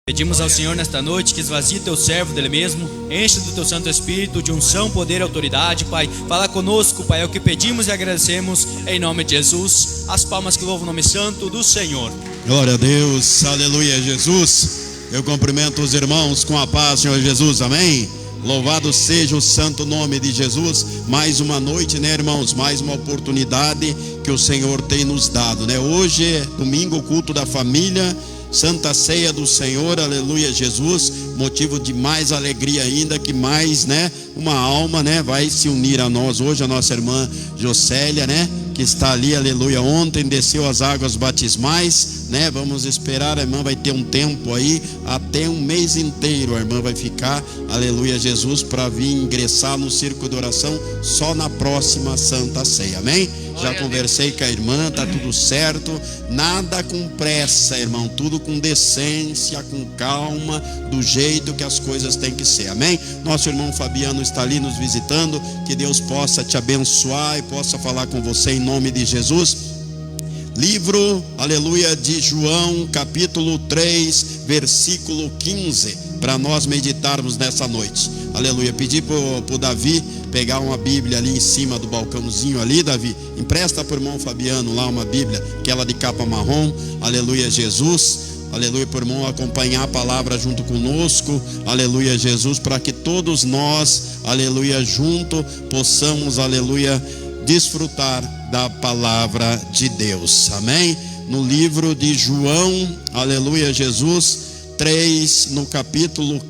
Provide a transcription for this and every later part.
Pedimos ao Senhor nesta noite que esvazie teu servo dele mesmo, enche do teu Santo Espírito de unção, poder e autoridade, Pai. Fala conosco, Pai, é o que pedimos e agradecemos em nome de Jesus. As palmas que louvam o nome santo do Senhor. Glória a Deus, aleluia, Jesus. Eu cumprimento os irmãos com a paz, Senhor Jesus, amém. Louvado seja o santo nome de Jesus. Mais uma noite, né, irmãos? Mais uma oportunidade que o Senhor tem nos dado, né? Hoje é domingo, culto da família, Santa Ceia do Senhor, aleluia, Jesus. Motivo de mais alegria ainda, que mais, né, uma alma, né, vai se unir a nós hoje, a nossa irmã Jocélia, né, que está ali, aleluia. Ontem desceu as águas batismais, né? Vamos esperar, a irmã vai ter um tempo aí, até um mês inteiro a irmã vai ficar, aleluia, Jesus, para vir ingressar no círculo de oração só na próxima Santa Ceia, amém? Já conversei com a irmã, tá tudo certo, nada com pressa, irmão, tudo com decência, com calma, do jeito que as coisas têm que ser, amém? Nosso irmão Fabiano está ali nos visitando, que Deus possa te abençoar e possa falar com você em nome de Jesus. Livro, aleluia, de João, capítulo 3, versículo 15, para nós meditarmos nessa noite, aleluia. Pedi pro Davi pegar uma Bíblia ali em cima do balcãozinho ali, Davi, empresta pro irmão Fabiano lá uma Bíblia, aquela de capa marrom, aleluia, Jesus, aleluia, pro irmão acompanhar a palavra junto conosco, aleluia, Jesus, para que todos nós, aleluia, junto possamos, aleluia, desfrutar da palavra de Deus, amém? No livro de João, aleluia, Jesus, 3, no capítulo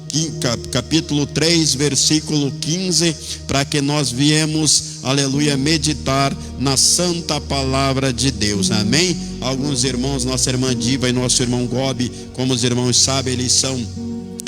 3, versículo 15, para que nós viemos, aleluia, meditar na santa palavra de Deus, amém? Alguns irmãos, nossa irmã Diva e nosso irmão Gobi, como os irmãos sabem, eles são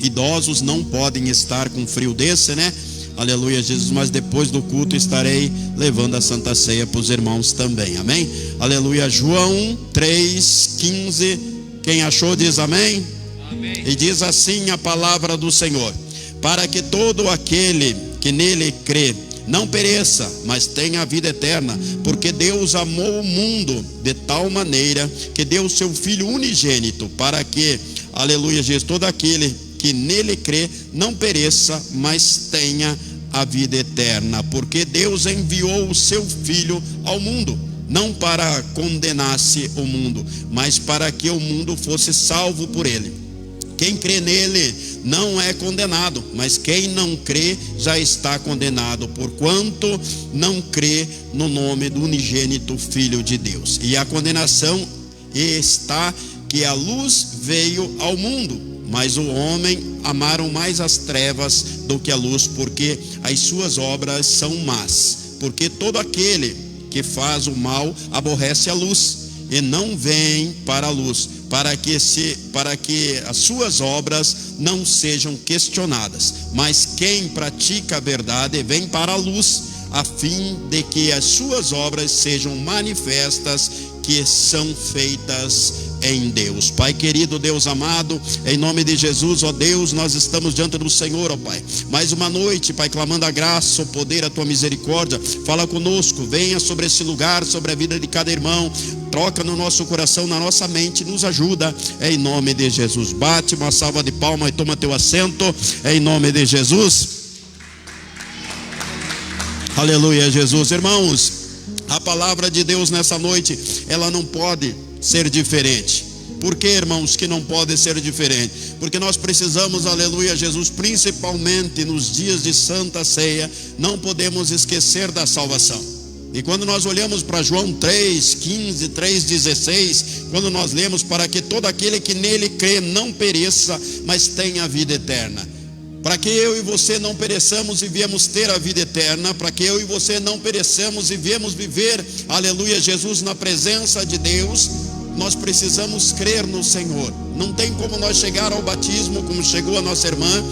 idosos, não podem estar com frio desse, né? Aleluia, Jesus, mas depois do culto estarei levando a Santa Ceia para os irmãos também, amém? Aleluia, João 3,15, quem achou diz amém? Amém. E diz assim a palavra do Senhor: para que todo aquele que nele crê não pereça, mas tenha a vida eterna, porque Deus amou o mundo de tal maneira que deu o seu Filho unigênito, para que, aleluia, Jesus, todo aquele que nele crê não pereça, mas tenha a vida eterna, porque Deus enviou o seu Filho ao mundo, não para condenasse o mundo, mas para que o mundo fosse salvo por ele. Quem crê nele não é condenado, mas quem não crê já está condenado, porquanto não crê no nome do unigênito Filho de Deus. E a condenação está que a luz veio ao mundo, mas o homem amaram mais as trevas do que a luz, porque as suas obras são más. Porque todo aquele que faz o mal aborrece a luz e não vem para a luz, para que as suas obras não sejam questionadas. Mas quem pratica a verdade vem para a luz, a fim de que as suas obras sejam manifestas, que são feitas em Deus. Pai querido, Deus amado, em nome de Jesus, ó Deus, nós estamos diante do Senhor, ó Pai, mais uma noite, Pai, clamando a graça, o poder, a tua misericórdia. Fala conosco, venha sobre esse lugar, sobre a vida de cada irmão, troca no nosso coração, na nossa mente, nos ajuda, em nome de Jesus. Bate uma salva de palmas e toma teu assento, em nome de Jesus. Aleluia, Jesus. Irmãos, a palavra de Deus nessa noite, ela não pode ser diferente. Por que, irmãos, que não pode ser diferente? Porque nós precisamos, aleluia, Jesus, principalmente nos dias de Santa Ceia, não podemos esquecer da salvação. E quando nós olhamos para João 3,15, 3,16, quando nós lemos: para que todo aquele que nele crê não pereça, mas tenha a vida eterna. Para que eu e você não pereçamos e viemos ter a vida eterna, para que eu e você não pereçamos e viemos viver, aleluia, Jesus, na presença de Deus, nós precisamos crer no Senhor. Não tem como nós chegar ao batismo como chegou a nossa irmã,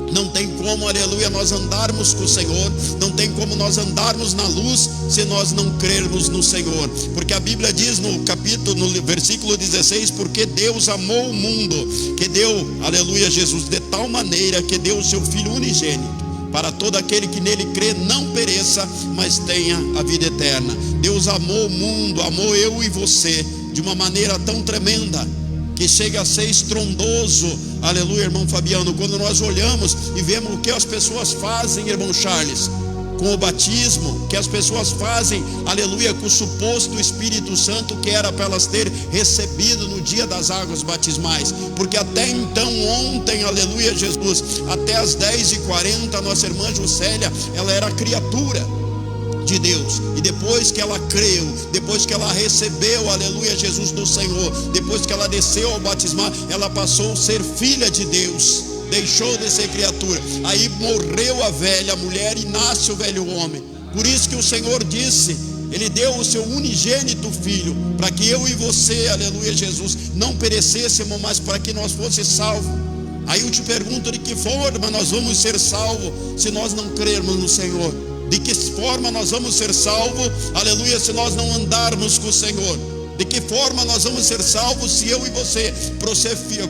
não tem como, aleluia, nós andarmos com o Senhor, não tem como nós andarmos na luz se nós não crermos no Senhor. Porque a Bíblia diz no versículo 16: porque Deus amou o mundo, que deu, aleluia, Jesus, de tal maneira que deu o seu Filho unigênito, para todo aquele que nele crê não pereça, mas tenha a vida eterna. Deus amou o mundo, amou eu e você de uma maneira tão tremenda, que chega a ser estrondoso, aleluia, irmão Fabiano, quando nós olhamos e vemos o que as pessoas fazem, irmão Charles, com o batismo, que as pessoas fazem, aleluia, com o suposto Espírito Santo que era para elas terem recebido no dia das águas batismais, porque até então, ontem, aleluia, Jesus, até as 10h40, nossa irmã Juscelia, ela era criatura de Deus, e depois que ela creu, depois que ela recebeu, aleluia, Jesus do Senhor, depois que ela desceu ao batismar, ela passou a ser filha de Deus, deixou de ser criatura. Aí morreu a velha mulher e nasce o velho homem. Por isso que o Senhor disse, Ele deu o seu unigênito filho, para que eu e você, aleluia, Jesus, não perecêssemos, mas para que nós fôssemos salvos. Aí eu te pergunto, de que forma nós vamos ser salvos se nós não crermos no Senhor? De que forma nós vamos ser salvos, aleluia, se nós não andarmos com o Senhor? De que forma nós vamos ser salvos se eu e você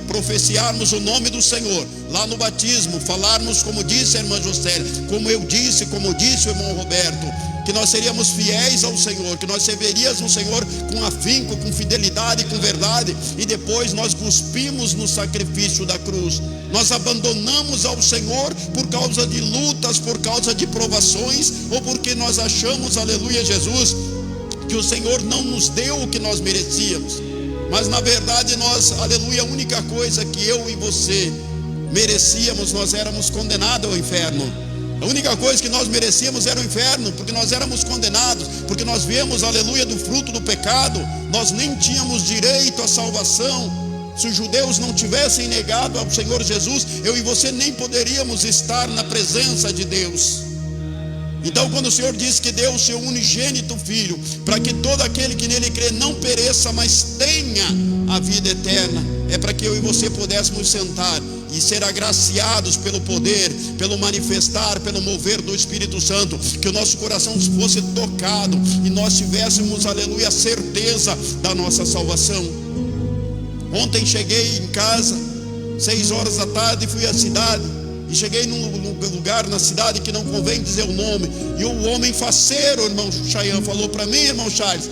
profeciarmos o nome do Senhor lá no batismo, falarmos como disse a irmã Juscelia, como eu disse, como disse o irmão Roberto, que nós seríamos fiéis ao Senhor, que nós serviríamos o Senhor com afinco, com fidelidade, com verdade, e depois nós cuspimos no sacrifício da cruz. Nós abandonamos ao Senhor por causa de lutas, por causa de provações, ou porque nós achamos, aleluia, Jesus, que o Senhor não nos deu o que nós merecíamos. Mas na verdade nós, aleluia, a única coisa que eu e você merecíamos, nós éramos condenados ao inferno. A única coisa que nós merecíamos era o inferno, porque nós éramos condenados, porque nós viemos, aleluia, do fruto do pecado. Nós nem tínhamos direito à salvação. Se os judeus não tivessem negado ao Senhor Jesus, eu e você nem poderíamos estar na presença de Deus. Então quando o Senhor disse que deu o seu unigênito filho, para que todo aquele que nele crê não pereça, mas tenha a vida eterna, é para que eu e você pudéssemos sentar e ser agraciados pelo poder, pelo manifestar, pelo mover do Espírito Santo, que o nosso coração fosse tocado e nós tivéssemos, aleluia, a certeza da nossa salvação. Ontem cheguei em casa 6 horas da tarde e fui à cidade, e cheguei num lugar na cidade que não convém dizer o nome, e o homem faceiro, irmão Chayan, falou para mim, irmão Charles,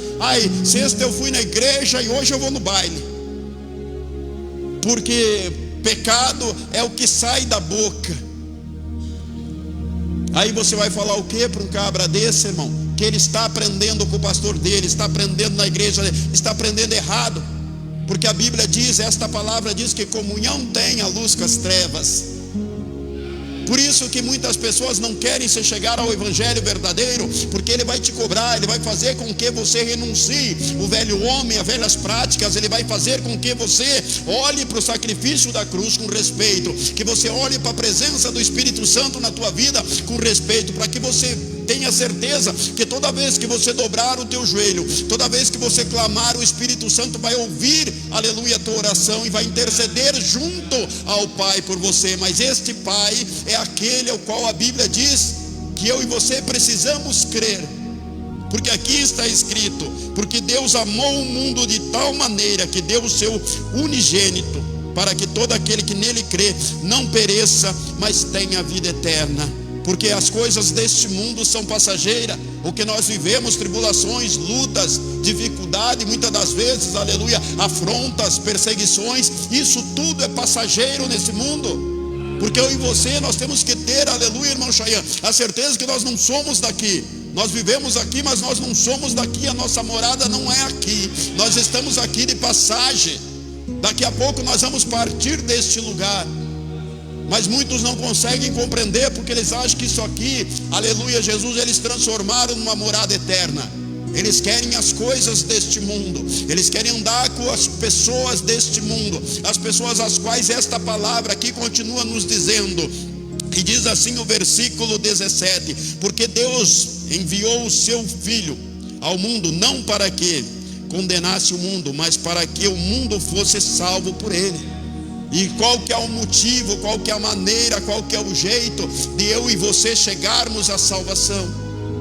sexta eu fui na igreja e hoje eu vou no baile, porque pecado é o que sai da boca. Aí você vai falar o que para um cabra desse, irmão? Que ele está aprendendo com o pastor dele, está aprendendo na igreja dele, está aprendendo errado, porque a Bíblia diz, esta palavra diz que comunhão tem a luz com as trevas. Por isso que muitas pessoas não querem se chegar ao evangelho verdadeiro, porque ele vai te cobrar, ele vai fazer com que você renuncie o velho homem, as velhas práticas, ele vai fazer com que você olhe para o sacrifício da cruz com respeito, que você olhe para a presença do Espírito Santo na tua vida com respeito, para que você tenha certeza que toda vez que você dobrar o teu joelho, toda vez que você clamar, o Espírito Santo vai ouvir, aleluia, a tua oração e vai interceder junto ao Pai por você. Mas este Pai é aquele ao qual a Bíblia diz que eu e você precisamos crer, porque aqui está escrito, porque Deus amou o mundo de tal maneira que deu o seu unigênito, para que todo aquele que nele crê não pereça, mas tenha vida eterna. Porque as coisas deste mundo são passageiras. O que nós vivemos, tribulações, lutas, dificuldade, muitas das vezes, aleluia, afrontas, perseguições, isso tudo é passageiro nesse mundo. Porque eu e você, nós temos que ter, aleluia, irmão Chayan, a certeza que nós não somos daqui. Nós vivemos aqui, mas nós não somos daqui, a nossa morada não é aqui. Nós estamos aqui de passagem. Daqui a pouco nós vamos partir deste lugar. Mas muitos não conseguem compreender, porque eles acham que isso aqui, aleluia, Jesus, eles transformaram numa morada eterna. Eles querem as coisas deste mundo, eles querem andar com as pessoas deste mundo, as pessoas às quais esta palavra aqui continua nos dizendo, e diz assim o versículo 17: porque Deus enviou o seu Filho ao mundo, não para que condenasse o mundo, mas para que o mundo fosse salvo por ele. E qual que é o motivo, qual que é a maneira, qual que é o jeito de eu e você chegarmos à salvação?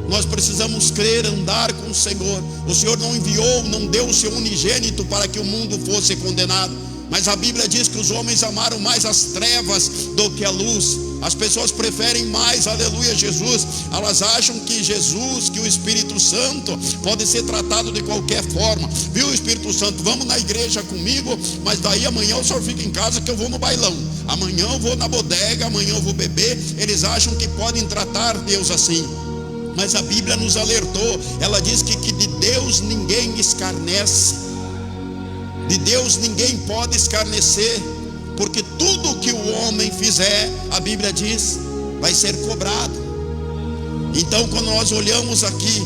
Nós precisamos crer, andar com o Senhor. O Senhor não enviou, não deu o seu unigênito para que o mundo fosse condenado. Mas a Bíblia diz que os homens amaram mais as trevas do que a luz. As pessoas preferem mais, aleluia, Jesus. Elas acham que Jesus, que o Espírito Santo pode ser tratado de qualquer forma. Viu, Espírito Santo, vamos na igreja comigo, mas daí amanhã o senhor fica em casa que eu vou no bailão. Amanhã eu vou na bodega, amanhã eu vou beber. Eles acham que podem tratar Deus assim. Mas a Bíblia nos alertou. Ela diz que de Deus ninguém escarnece. De Deus ninguém pode escarnecer, porque tudo que o homem fizer, a Bíblia diz, vai ser cobrado. Então quando nós olhamos aqui,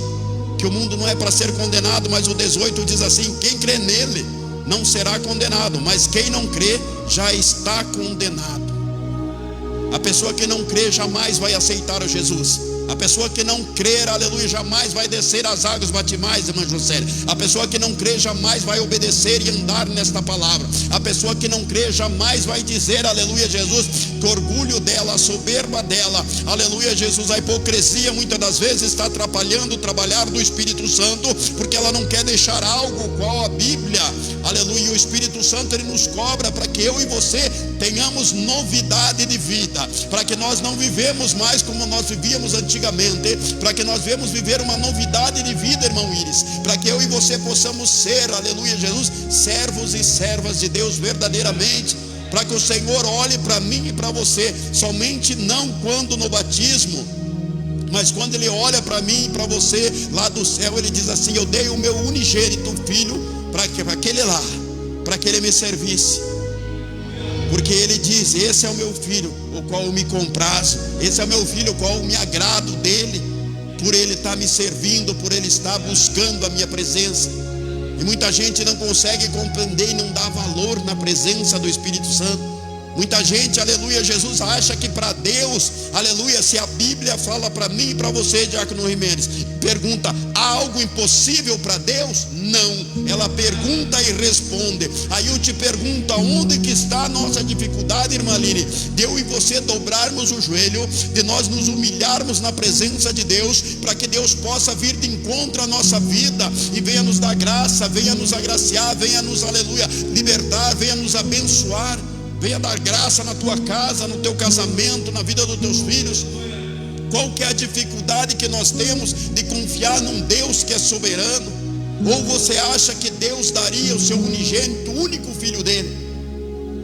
que o mundo não é para ser condenado, mas o 18 diz assim: quem crê nele não será condenado, mas quem não crê já está condenado. A pessoa que não crê jamais vai aceitar o Jesus. A pessoa que não crer, aleluia, jamais vai descer as águas batimais, irmã José. A pessoa que não crê jamais vai obedecer e andar nesta palavra. A pessoa que não crê jamais vai dizer, aleluia, Jesus, que o orgulho dela, a soberba dela, aleluia, Jesus, a hipocrisia muitas das vezes está atrapalhando o trabalhar do Espírito Santo, porque ela não quer deixar algo qual a Bíblia, aleluia, e o Espírito Santo ele nos cobra para que eu e você tenhamos novidade de vida, para que nós não vivemos mais como nós vivíamos antigamente, para que nós venhamos viver uma novidade de vida, irmão Íris, para que eu e você possamos ser, aleluia, Jesus, servos e servas de Deus verdadeiramente, para que o Senhor olhe para mim e para você, somente não quando no batismo, mas quando Ele olha para mim e para você lá do céu, Ele diz assim: eu dei o meu unigênito filho para aquele lá, para que ele me servisse. Porque ele diz: esse é o meu filho, o qual eu me comprazo. Esse é o meu filho, o qual eu me agrado dele, por ele estar me servindo, por ele estar buscando a minha presença. E muita gente não consegue compreender e não dá valor na presença do Espírito Santo. Muita gente, aleluia, Jesus, acha que para Deus, aleluia, se a Bíblia fala para mim e para você, Diácono Jimenez, pergunta: há algo impossível para Deus? Não, ela pergunta e responde. Aí eu te pergunto: aonde que está a nossa dificuldade, irmã Aline? De eu e você dobrarmos o joelho, de nós nos humilharmos na presença de Deus, para que Deus possa vir de encontro à nossa vida e venha nos dar graça, venha nos agraciar, venha nos, aleluia, libertar, venha nos abençoar. Venha dar graça na tua casa, no teu casamento, na vida dos teus filhos. Qual que é a dificuldade que nós temos de confiar num Deus que é soberano? Ou você acha que Deus daria o seu unigênito, o único filho dele,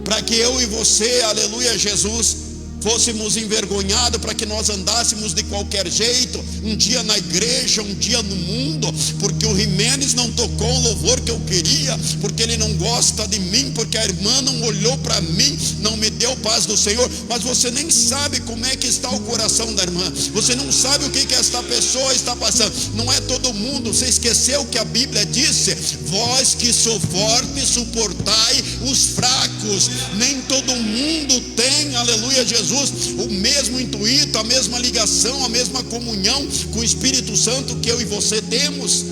para que eu e você, aleluia, Jesus, fôssemos envergonhados, para que nós andássemos de qualquer jeito, um dia na igreja, um dia no mundo, porque o Jimenez não tocou o louvor que eu queria, porque ele não gosta de mim, porque a irmã não olhou para mim, não me deu paz do Senhor. Mas você nem sabe como é que está o coração da irmã, você não sabe o que esta pessoa está passando. Não é todo mundo, você esqueceu que a Bíblia disse: vós que sou forte, suportai os fracos. Nem todo mundo tem, aleluia, Jesus, o mesmo intuito, a mesma ligação, a mesma comunhão com o Espírito Santo que eu e você temos.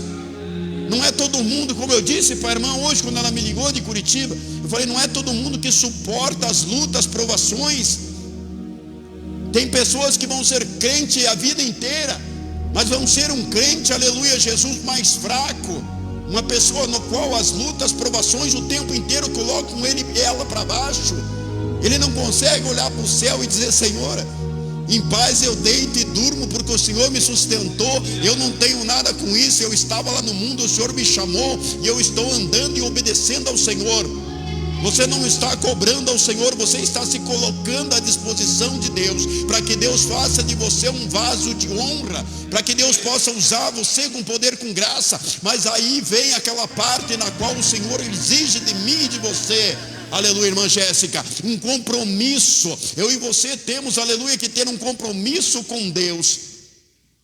Não é todo mundo, como eu disse para a irmã hoje, quando ela me ligou de Curitiba, eu falei: não é todo mundo que suporta as lutas, as provações. Tem pessoas que vão ser crente a vida inteira, mas vão ser um crente, aleluia, Jesus, mais fraco. Uma pessoa no qual as lutas, as provações o tempo inteiro colocam ele e ela para baixo. Ele não consegue olhar para o céu e dizer: Senhor, em paz eu deito e durmo, porque o Senhor me sustentou. Eu não tenho nada com isso, eu estava lá no mundo, o Senhor me chamou e eu estou andando e obedecendo ao Senhor. Você não está cobrando ao Senhor, você está se colocando à disposição de Deus, para que Deus faça de você um vaso de honra, para que Deus possa usar você com poder, com graça. Mas aí vem aquela parte na qual o Senhor exige de mim e de você, aleluia, irmã Jéssica, um compromisso. Eu e você temos, aleluia, que ter um compromisso com Deus.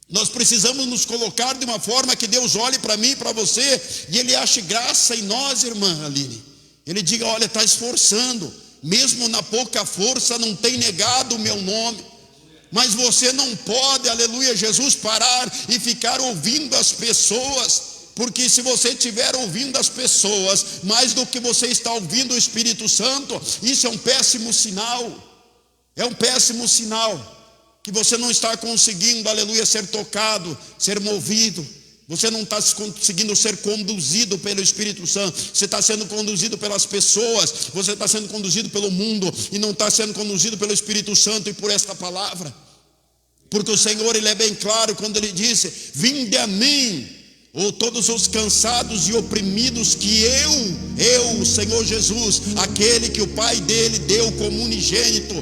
Nós precisamos nos colocar de uma forma que Deus olhe para mim e para você e Ele ache graça em nós, irmã Aline. Ele diga: olha, está esforçando, mesmo na pouca força não tem negado o meu nome. Mas você não pode, aleluia, Jesus, parar e ficar ouvindo as pessoas, porque se você estiver ouvindo as pessoas mais do que você está ouvindo o Espírito Santo, isso é um péssimo sinal. É um péssimo sinal que você não está conseguindo, aleluia, ser tocado, ser movido. Você não está conseguindo ser conduzido pelo Espírito Santo. Você está sendo conduzido pelas pessoas. Você está sendo conduzido pelo mundo. E não está sendo conduzido pelo Espírito Santo e por esta palavra. Porque o Senhor, Ele é bem claro quando Ele disse: vinde a mim, ou todos os cansados e oprimidos, que eu, o Senhor Jesus, aquele que o Pai dele deu como unigênito,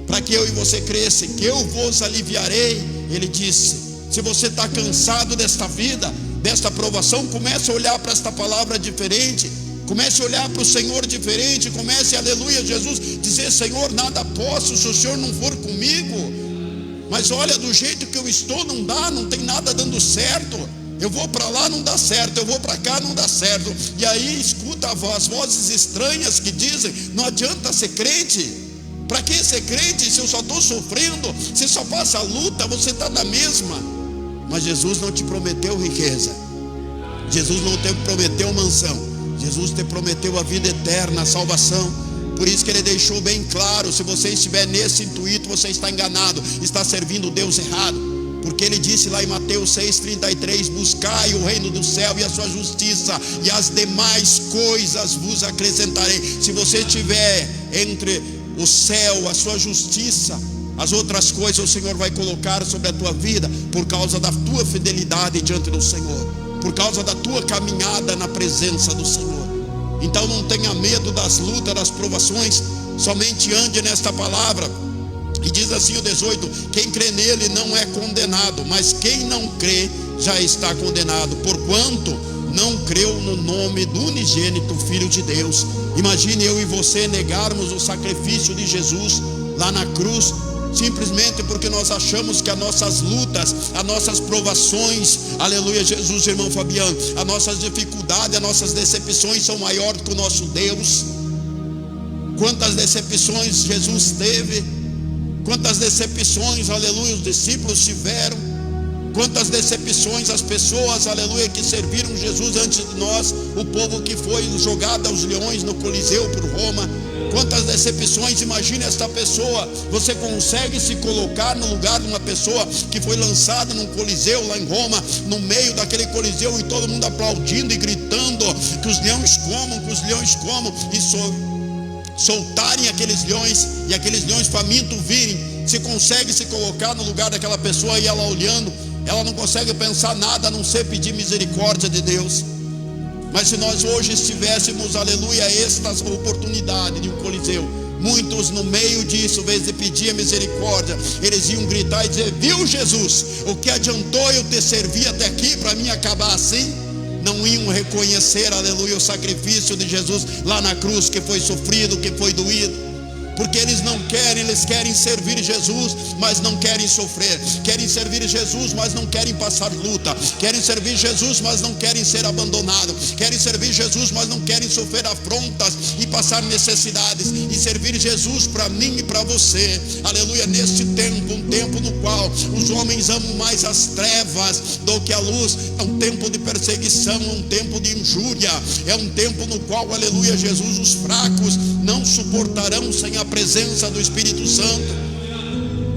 para que eu e você crescem, que eu vos aliviarei. Ele disse: se você está cansado desta vida, desta provação, comece a olhar para esta palavra diferente. Comece a olhar para o Senhor diferente. Comece, aleluia, Jesus, dizer: Senhor, nada posso se o Senhor não for comigo. Mas olha, do jeito que eu estou, não dá, não tem nada dando certo. Eu vou para lá, não dá certo. Eu vou para cá, não dá certo. E aí escuta as vozes estranhas que dizem: não adianta ser crente. Para que ser crente se eu só estou sofrendo? Se só passa a luta, você está na mesma. Mas Jesus não te prometeu riqueza. Jesus não te prometeu mansão. Jesus te prometeu a vida eterna, a salvação. Por isso que Ele deixou bem claro: se você estiver nesse intuito, você está enganado, está servindo o Deus errado. Porque Ele disse lá em Mateus 6,33: buscai o reino do céu e a sua justiça, e as demais coisas vos acrescentarei. Se você estiver entre o céu, a sua justiça, as outras coisas o Senhor vai colocar sobre a tua vida, por causa da tua fidelidade diante do Senhor, por causa da tua caminhada na presença do Senhor. Então não tenha medo das lutas, das provações, somente ande nesta palavra. E diz assim o 18: quem crê nele não é condenado, mas quem não crê já está condenado, porquanto não creu no nome do unigênito Filho de Deus. Imagine eu e você negarmos o sacrifício de Jesus lá na cruz, simplesmente porque nós achamos que as nossas lutas, as nossas provações, aleluia Jesus, irmão Fabiano, as nossas dificuldades, as nossas decepções são maiores que o nosso Deus. Quantas decepções Jesus teve, quantas decepções, aleluia, os discípulos tiveram, quantas decepções as pessoas, aleluia, que serviram Jesus antes de nós, o povo que foi jogado aos leões no Coliseu por Roma. Quantas decepções. Imagine esta pessoa. Você consegue se colocar no lugar de uma pessoa que foi lançada num coliseu lá em Roma, no meio daquele coliseu, e todo mundo aplaudindo e gritando que os leões comam, que os leões comam, e soltarem aqueles leões, e aqueles leões famintos virem? Você consegue se colocar no lugar daquela pessoa, e ela olhando, ela não consegue pensar nada a não ser pedir misericórdia de Deus. Mas se nós hoje estivéssemos, aleluia, esta oportunidade de um coliseu, muitos no meio disso, em vez de pedir a misericórdia, eles iam gritar e dizer: viu Jesus, o que adiantou eu ter servido até aqui para mim acabar assim? Não iam reconhecer, aleluia, o sacrifício de Jesus lá na cruz, que foi sofrido, que foi doído. Porque eles não querem, eles querem servir Jesus, mas não querem sofrer. Querem servir Jesus, mas não querem passar luta. Querem servir Jesus, mas não querem ser abandonados. Querem servir Jesus, mas não querem sofrer afrontas e passar necessidades. E servir Jesus para mim e para você, aleluia, neste tempo, um tempo no qual os homens amam mais as trevas do que a luz. É um tempo de perseguição, é um tempo de injúria, é um tempo no qual, aleluia Jesus, os fracos não suportarão sem a presença do Espírito Santo.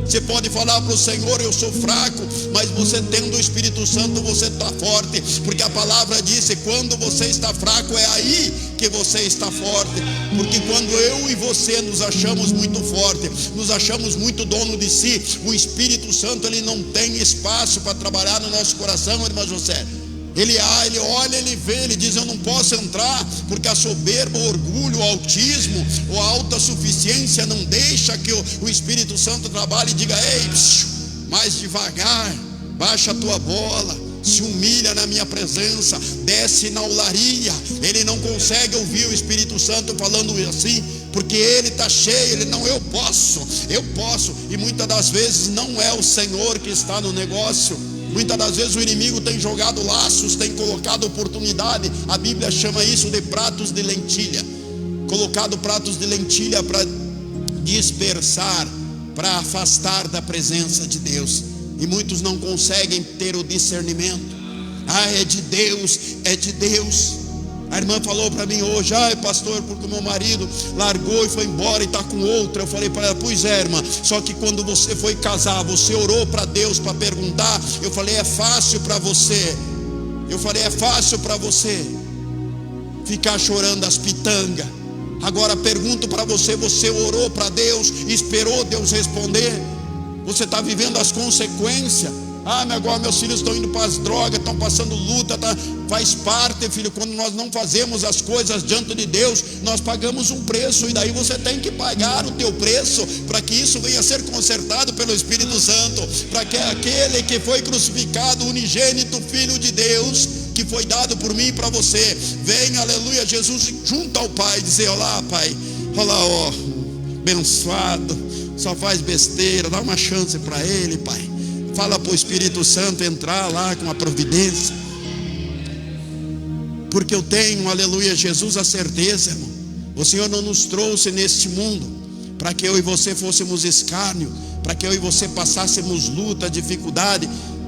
Você pode falar para o Senhor: eu sou fraco, mas você tendo o Espírito Santo, você está forte, porque a palavra diz: quando você está fraco, é aí que você está forte. Porque quando eu e você nos achamos muito forte, nos achamos muito dono de si, o Espírito Santo, ele não tem espaço para trabalhar no nosso coração, irmã José. Ele olha, ele vê, ele diz: eu não posso entrar, porque a soberba, o orgulho, o autismo, ou a autossuficiência não deixa que o Espírito Santo trabalhe. E diga: ei, mais devagar, baixa a tua bola, se humilha na minha presença, desce na olaria. Ele não consegue ouvir o Espírito Santo falando assim, porque ele está cheio. Ele não: eu posso. E muitas das vezes não é o Senhor que está no negócio. Muitas das vezes o inimigo tem jogado laços, tem colocado oportunidade. A Bíblia chama isso de pratos de lentilha. Colocado pratos de lentilha para dispersar, para afastar da presença de Deus. E muitos não conseguem ter o discernimento. É de Deus, é de Deus. A irmã falou para mim hoje: pastor, porque o meu marido largou e foi embora e está com outra. Eu falei para ela: pois é, irmã, só que quando você foi casar, você orou para Deus para perguntar? Eu falei: é fácil para você. Eu falei, é fácil para você ficar chorando as pitangas. Agora pergunto para você, você orou para Deus, esperou Deus responder? Você está vivendo as consequências? Agora meus filhos estão indo para as drogas, estão passando luta, faz parte, filho. Quando nós não fazemos as coisas diante de Deus, nós pagamos um preço, e daí você tem que pagar o teu preço, para que isso venha a ser consertado pelo Espírito Santo, para que aquele que foi crucificado, unigênito Filho de Deus, que foi dado por mim e para você, venha, aleluia, Jesus, junto ao Pai, dizer: olá, Pai, olá, ó, abençoado, só faz besteira, dá uma chance para ele, Pai. Fala para o Espírito Santo entrar lá com a providência. Porque eu tenho, aleluia, Jesus, a certeza, irmão, o Senhor não nos trouxe neste mundo para que eu e você fôssemos escárnio, para que eu e você passássemos luta, dificuldade.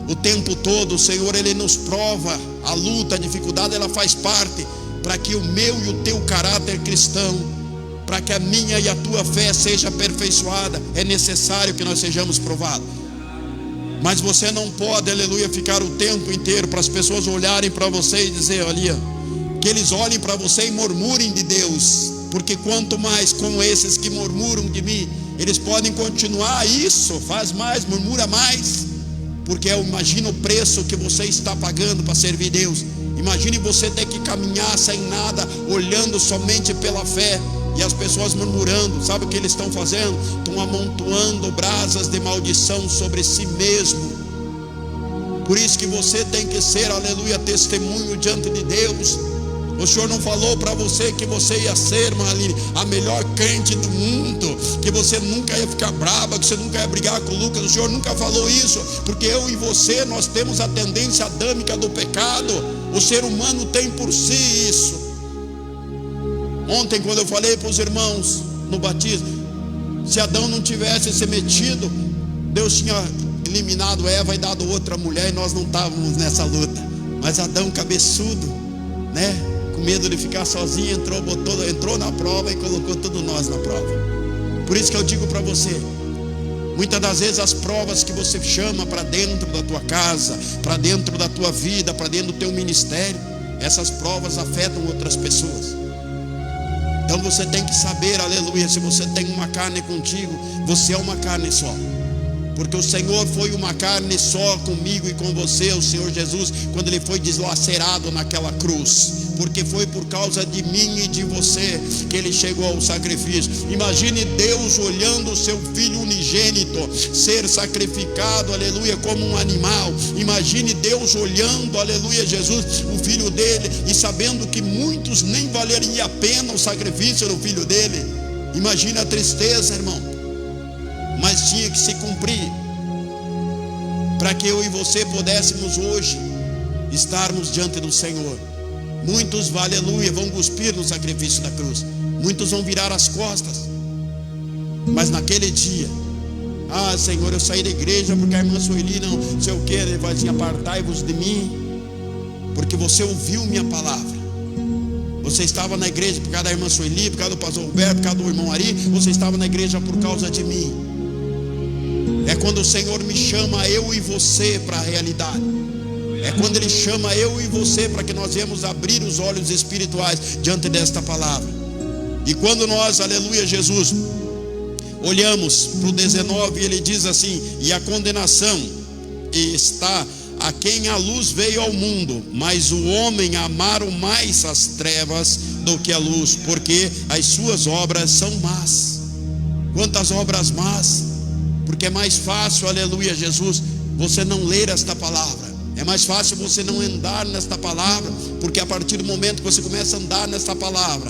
O tempo todo o Senhor, Ele nos prova. A luta, a dificuldade, ela faz parte, para que o meu e o teu caráter cristão, para que a minha e a tua fé seja aperfeiçoada, é necessário que nós sejamos provados. Mas você não pode, aleluia, ficar o tempo inteiro para as pessoas olharem para você e dizer, olha, que eles olhem para você e murmurem de Deus, porque quanto mais com esses que murmuram de mim, eles podem continuar isso, faz mais, murmura mais, porque eu imagino o preço que você está pagando para servir Deus. Imagine você ter que caminhar sem nada, olhando somente pela fé, e as pessoas murmurando. Sabe o que eles estão fazendo? Estão amontoando brasas de maldição sobre si mesmo. Por isso que você tem que ser, aleluia, testemunho diante de Deus. O Senhor não falou para você que você ia ser, Marlene, a melhor crente do mundo, que você nunca ia ficar brava, que você nunca ia brigar com o Lucas. O Senhor nunca falou isso, porque eu e você, nós temos a tendência adâmica do pecado. O ser humano tem por si isso. Ontem, quando eu falei para os irmãos no batismo, se Adão não tivesse se metido, Deus tinha eliminado Eva e dado outra mulher, e nós não estávamos nessa luta. Mas Adão, cabeçudo, né, com medo de ficar sozinho, entrou na prova e colocou todos nós na prova. Por isso que eu digo para você, muitas das vezes as provas que você chama para dentro da tua casa, para dentro da tua vida, para dentro do teu ministério, essas provas afetam outras pessoas. Então você tem que saber, aleluia, se você tem uma carne contigo, você é uma carne só. Porque o Senhor foi uma carne só comigo e com você, o Senhor Jesus, quando Ele foi deslacerado naquela cruz. Porque foi por causa de mim e de você que Ele chegou ao sacrifício. Imagine Deus olhando o seu Filho unigênito ser sacrificado, aleluia, como um animal. Imagine Deus olhando, aleluia, Jesus, o Filho dele, e sabendo que muitos nem valeria a pena o sacrifício do Filho dele. Imagine a tristeza, irmão. Mas tinha que se cumprir, para que eu e você pudéssemos hoje estarmos diante do Senhor. Muitos, aleluia, vão cuspir no sacrifício da cruz, muitos vão virar as costas. Mas naquele dia, Senhor, eu saí da igreja porque a irmã Sueli não sei o que, ele vai assim, apartai-vos de mim, porque você ouviu minha palavra. Você estava na igreja por causa da irmã Sueli, por causa do pastor Roberto, por causa do irmão Ari. Você estava na igreja por causa de mim. É quando o Senhor me chama, eu e você, para a realidade. É quando Ele chama eu e você para que nós venhamos abrir os olhos espirituais diante desta palavra. E quando nós, aleluia, Jesus, olhamos para o 19, ele diz assim: e a condenação está a quem a luz veio ao mundo, mas o homem amaram mais as trevas do que a luz, porque as suas obras são más. Quantas obras más? Porque é mais fácil, aleluia, Jesus, você não ler esta palavra. É mais fácil você não andar nesta palavra, porque a partir do momento que você começa a andar nesta palavra,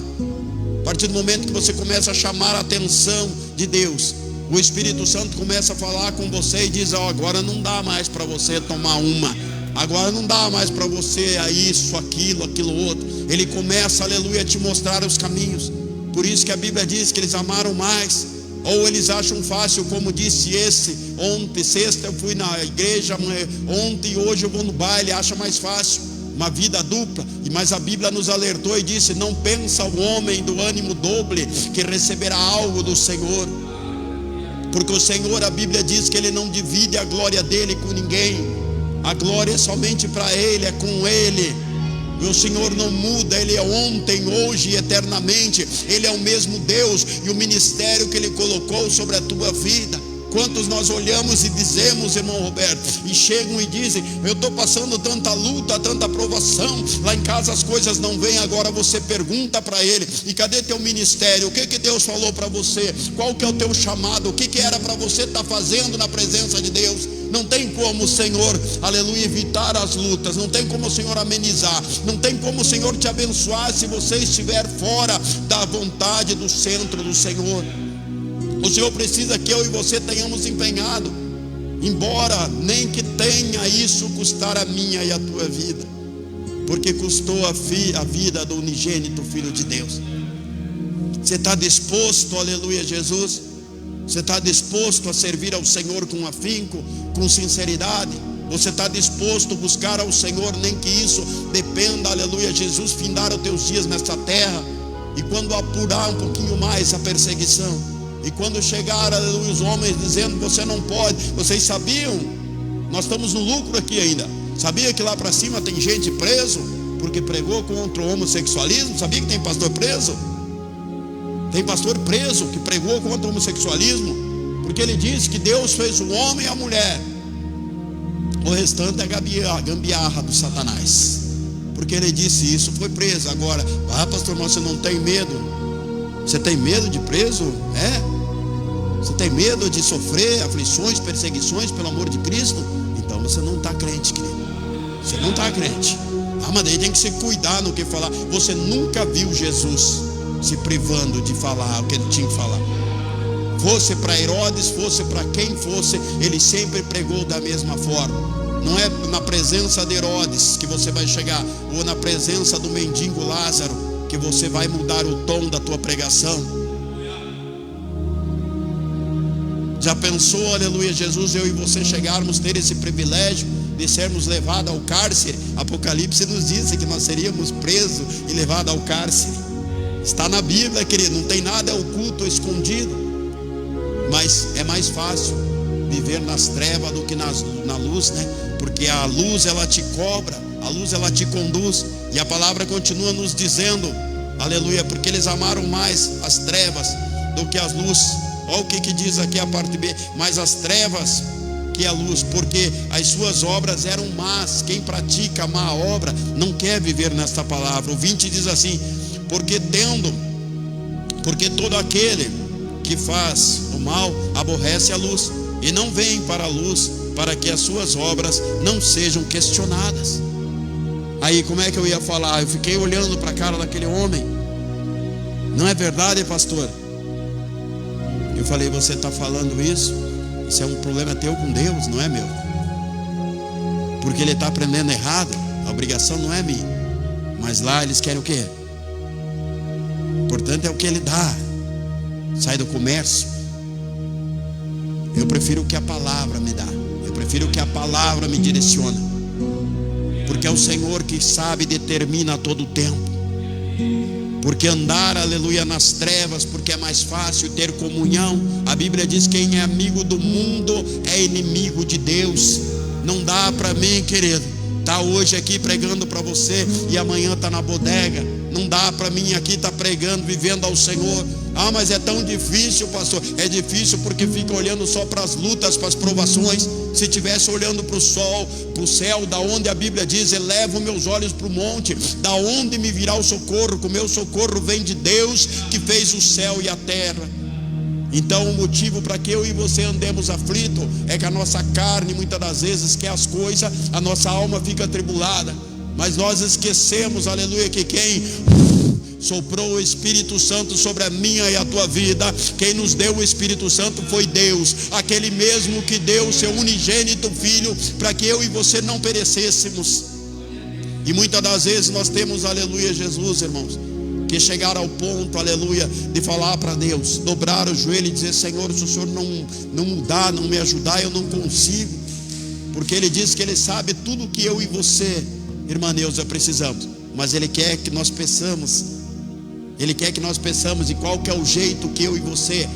a partir do momento que você começa a chamar a atenção de Deus, o Espírito Santo começa a falar com você e diz: agora não dá mais para você tomar uma, agora não dá mais para você isso, aquilo outro. Ele começa, aleluia, a te mostrar os caminhos. Por isso que a Bíblia diz que eles amaram mais, ou eles acham fácil, como disse ontem, sexta eu fui na igreja, ontem e hoje eu vou no baile, acha mais fácil, uma vida dupla. Mas a Bíblia nos alertou e disse: não pensa o homem do ânimo doble que receberá algo do Senhor. Porque o Senhor, a Bíblia diz que Ele não divide a glória dEle com ninguém. A glória é somente para Ele, é com Ele. E o Senhor não muda, Ele é ontem, hoje e eternamente. Ele é o mesmo Deus. E o ministério que Ele colocou sobre a tua vida, quantos nós olhamos e dizemos, irmão Roberto, e chegam e dizem: eu estou passando tanta luta, tanta provação, lá em casa as coisas não vêm. Agora você pergunta para ele: e cadê teu ministério? O que Deus falou para você? Qual que é o teu chamado? O que era para você estar fazendo na presença de Deus? Não tem como o Senhor, aleluia, evitar as lutas. Não tem como o Senhor amenizar. Não tem como o Senhor te abençoar se você estiver fora da vontade, do centro do Senhor. O Senhor precisa que eu e você tenhamos empenhado, embora nem que tenha isso custar a minha e a tua vida, porque custou a vida do unigênito Filho de Deus. Você está disposto, aleluia, Jesus? Você está disposto a servir ao Senhor com afinco, com sinceridade? Você está disposto a buscar ao Senhor, nem que isso dependa, aleluia, Jesus, findar os teus dias nesta terra? E quando apurar um pouquinho mais a perseguição, e quando chegar, aleluia, os homens dizendo: você não pode. Vocês sabiam? Nós estamos no lucro aqui ainda. Sabia que lá para cima tem gente preso porque pregou contra o homossexualismo? Sabia que tem pastor preso? Tem pastor preso que pregou contra o homossexualismo, porque ele disse que Deus fez o homem e a mulher. O restante é gambiarra do Satanás. Porque ele disse isso, foi preso. Agora, pastor, mas você não tem medo? Você tem medo de preso? Você tem medo de sofrer aflições, perseguições pelo amor de Cristo? Então você não está crente, querido. Você não está crente. Mas daí tem que se cuidar no que falar. Você nunca viu Jesus se privando de falar o que ele tinha que falar. Fosse para Herodes, fosse para quem fosse, ele sempre pregou da mesma forma. Não é na presença de Herodes que você vai chegar, ou na presença do mendigo Lázaro, que você vai mudar o tom da tua pregação. Já pensou, aleluia, Jesus, eu e você chegarmos, ter esse privilégio de sermos levados ao cárcere? Apocalipse nos diz que nós seríamos presos e levados ao cárcere. Está na Bíblia, querido, não tem nada oculto, escondido. Mas é mais fácil viver nas trevas do que na luz, né? Porque a luz ela te cobra, a luz ela te conduz. E a palavra continua nos dizendo, aleluia, porque eles amaram mais as trevas do que as luzes. Olha o que diz aqui a parte B: mais as trevas que a luz, porque as suas obras eram más. Quem pratica a má obra não quer viver nesta palavra. O 20 diz assim: porque todo aquele que faz o mal aborrece a luz e não vem para a luz, para que as suas obras não sejam questionadas. Aí como é que eu ia falar? Eu fiquei olhando para a cara daquele homem. Não é verdade, pastor? Eu falei: você está falando isso? Isso é um problema teu com Deus, não é meu. Porque ele está aprendendo errado. A obrigação não é minha. Mas lá eles querem o quê? O importante é o que ele dá. Sai do comércio. Eu prefiro o que a palavra me dá. Eu prefiro o que a palavra me direciona. Porque é o Senhor que sabe e determina a todo tempo. Porque andar, aleluia, nas trevas, porque é mais fácil ter comunhão. A Bíblia diz: quem é amigo do mundo é inimigo de Deus. Não dá para mim, querido, tá hoje aqui pregando para você e amanhã tá na bodega. Não dá para mim aqui estar pregando, vivendo ao Senhor. Mas é tão difícil, pastor. É difícil porque fica olhando só para as lutas, para as provações. Se estivesse olhando para o sol, para o céu, da onde a Bíblia diz: elevo meus olhos para o monte, da onde me virá o socorro? Que o meu socorro vem de Deus, que fez o céu e a terra. Então o motivo para que eu e você andemos aflito é que a nossa carne muitas das vezes quer as coisas, a nossa alma fica atribulada. Mas nós esquecemos, aleluia, que quem soprou o Espírito Santo sobre a minha e a tua vida, quem nos deu o Espírito Santo foi Deus, aquele mesmo que deu o seu unigênito Filho para que eu e você não perecêssemos. E muitas das vezes nós temos, aleluia, Jesus, irmãos, que chegar ao ponto, aleluia, de falar para Deus, dobrar o joelho e dizer: Senhor, se o Senhor não mudar, não me ajudar, eu não consigo. Porque Ele diz que Ele sabe tudo que eu e você, irmã Neuza, precisamos. Mas Ele quer que nós peçamos. Ele quer que nós peçamos. E qual que é o jeito que eu e você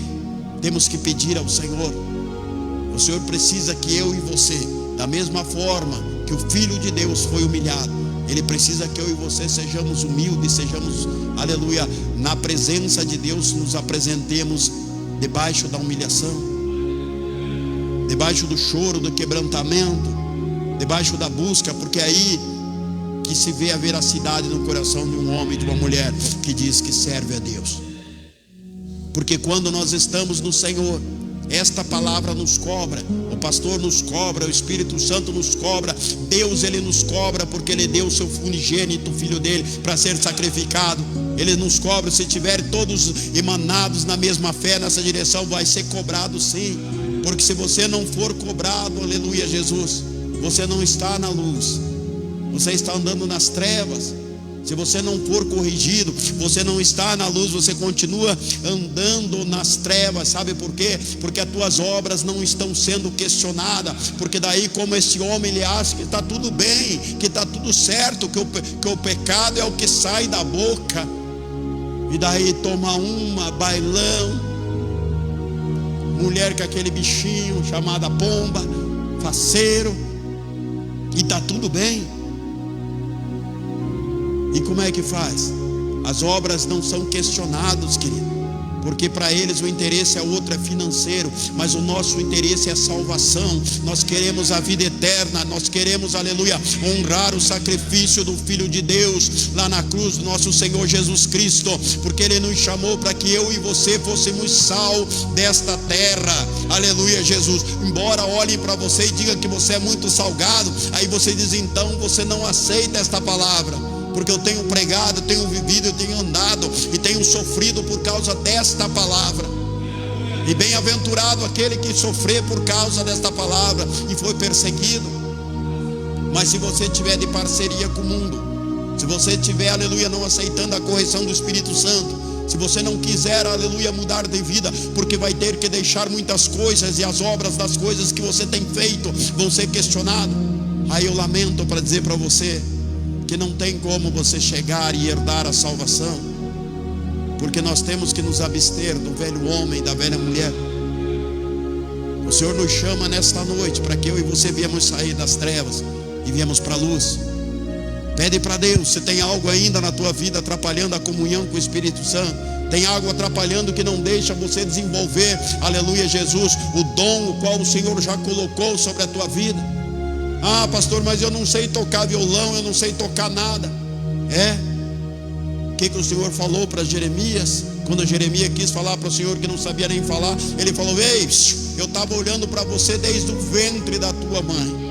temos que pedir ao Senhor? O Senhor precisa que eu e você Da mesma forma que o Filho de Deus foi humilhado, Ele precisa que eu e você sejamos humildes, sejamos, aleluia, na presença de Deus, nos apresentemos debaixo da humilhação, debaixo do choro, do quebrantamento, debaixo da busca, porque é aí que se vê a veracidade no coração de um homem e de uma mulher que diz que serve a Deus. Porque quando nós estamos no Senhor, esta palavra nos cobra, o pastor nos cobra, o Espírito Santo nos cobra, Deus Ele nos cobra, porque Ele deu o seu unigênito Filho dele para ser sacrificado. Ele nos cobra. Se tiver todos emanados na mesma fé, nessa direção, vai ser cobrado sim. Porque se você não for cobrado, aleluia Jesus, você não está na luz, você está andando nas trevas. Se você não for corrigido, você não está na luz, você continua andando nas trevas. Sabe por quê? Porque as tuas obras não estão sendo questionadas. Porque daí, como esse homem, ele acha que está tudo bem, que está tudo certo, que o pecado é o que sai da boca. E daí toma uma, bailão, mulher com aquele bichinho chamada pomba, faceiro, e está tudo bem. E como é que faz? As obras não são questionadas, querido, porque para eles o interesse é outro, é financeiro, mas o nosso interesse é salvação. Nós queremos a vida eterna, nós queremos, aleluia, honrar o sacrifício do Filho de Deus lá na cruz do nosso Senhor Jesus Cristo, porque Ele nos chamou para que eu e você fôssemos sal desta terra, aleluia Jesus. Embora olhem para você e digam que você é muito salgado, aí você diz, então você não aceita esta palavra, porque eu tenho pregado, eu tenho vivido, eu tenho andado e tenho sofrido por causa desta palavra. E bem-aventurado aquele que sofrer por causa desta palavra e foi perseguido. Mas se você tiver de parceria com o mundo, se você estiver, aleluia, não aceitando a correção do Espírito Santo, se você não quiser, aleluia, mudar de vida, porque vai ter que deixar muitas coisas, e as obras das coisas que você tem feito vão ser questionadas. Aí eu lamento para dizer para você que não tem como você chegar e herdar a salvação, porque nós temos que nos abster do velho homem, da velha mulher. O Senhor nos chama nesta noite para que eu e você viemos sair das trevas e viemos para a luz. Pede para Deus, se tem algo ainda na tua vida atrapalhando a comunhão com o Espírito Santo, tem algo atrapalhando que não deixa você desenvolver, aleluia Jesus, o dom o qual o Senhor já colocou sobre a tua vida. Ah, pastor, mas eu não sei tocar violão, eu não sei tocar nada. O que o Senhor falou para Jeremias? Quando Jeremias quis falar para o Senhor que não sabia nem falar, Ele falou, ei, eu estava olhando para você desde o ventre da tua mãe.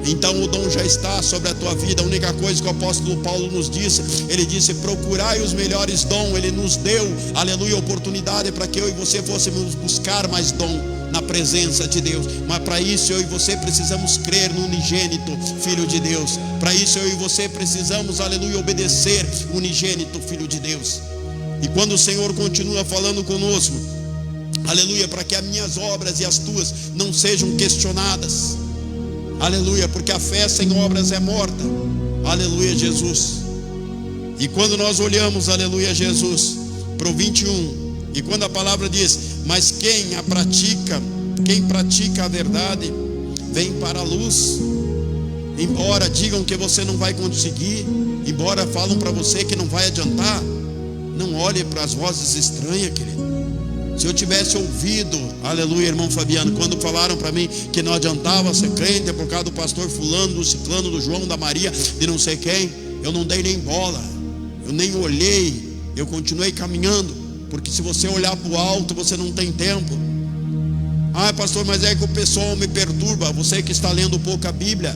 Então o dom já está sobre a tua vida. A única coisa que o apóstolo Paulo nos disse, ele disse, procurai os melhores dons. Ele nos deu, aleluia, oportunidade para que eu e você fôssemos buscar mais dom na presença de Deus. Mas para isso eu e você precisamos crer no unigênito Filho de Deus. Para isso eu e você precisamos, aleluia, obedecer o unigênito Filho de Deus. E quando o Senhor continua falando conosco, aleluia, para que as minhas obras e as tuas não sejam questionadas, aleluia, porque a fé sem obras é morta, aleluia Jesus. E quando nós olhamos, aleluia Jesus, para o 21, e quando a palavra diz, mas quem pratica a verdade, vem para a luz. Embora digam que você não vai conseguir, embora falam para você que não vai adiantar, não olhe para as vozes estranhas, querido. Se eu tivesse ouvido, aleluia, irmão Fabiano, quando falaram para mim que não adiantava ser crente, é por causa do pastor fulano, do ciclano, do João, da Maria, de não sei quem, eu não dei nem bola, eu nem olhei, eu continuei caminhando, porque se você olhar para o alto, você não tem tempo. Ah, pastor, mas é que o pessoal me perturba. Você que está lendo pouco a Bíblia,